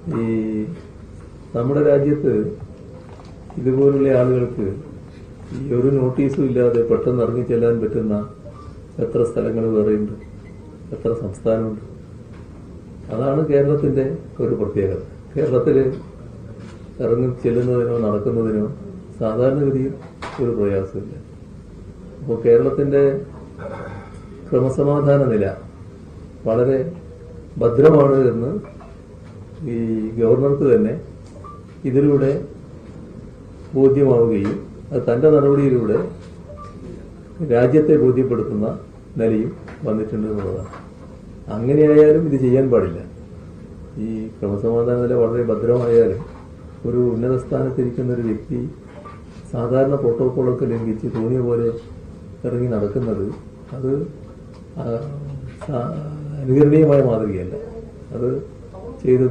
ഈ നമ്മുടെ രാജ്യത്ത് ഇതുപോലുള്ള ആളുകൾക്ക് ഈ ഒരു നോട്ടീസും ഇല്ലാതെ പെട്ടെന്ന് ഇറങ്ങിച്ചെല്ലാൻ പറ്റുന്ന എത്ര സ്ഥലങ്ങൾ വേറെയുണ്ട്, എത്ര സംസ്ഥാനമുണ്ട്. അതാണ് കേരളത്തിന്റെ ഒരു പ്രത്യേകത. കേരളത്തിൽ ഇറങ്ങി ചെല്ലുന്നതിനോ നടക്കുന്നതിനോ സാധാരണഗതിയിൽ ഒരു പ്രയാസമില്ല. അപ്പോൾ കേരളത്തിന്റെ ക്രമസമാധാന നില വളരെ ഭദ്രമാണ് എന്ന് ഈ ഗവർണർക്ക് തന്നെ ഇതിലൂടെ ബോധ്യമാവുകയും അത് തന്റെ നടപടിയിലൂടെ രാജ്യത്തെ ബോധ്യപ്പെടുത്തുന്ന നിലയും വന്നിട്ടുണ്ട് എന്നുള്ളതാണ്. അങ്ങനെയായാലും ഇത് ചെയ്യാൻ പാടില്ല. ഈ ക്രമസമാധാന നില വളരെ ഭദ്രമായാലും ഒരു ഉന്നത സ്ഥാനത്തിരിക്കുന്ന ഒരു വ്യക്തി സാധാരണ പ്രോട്ടോക്കോളൊക്കെ ലംഘിച്ച് തോന്നിയ പോലെ ഇറങ്ങി നടക്കുന്നത് അത് അനുകരണീയമായ മാതൃകയല്ല. അത് ചെയ്ത്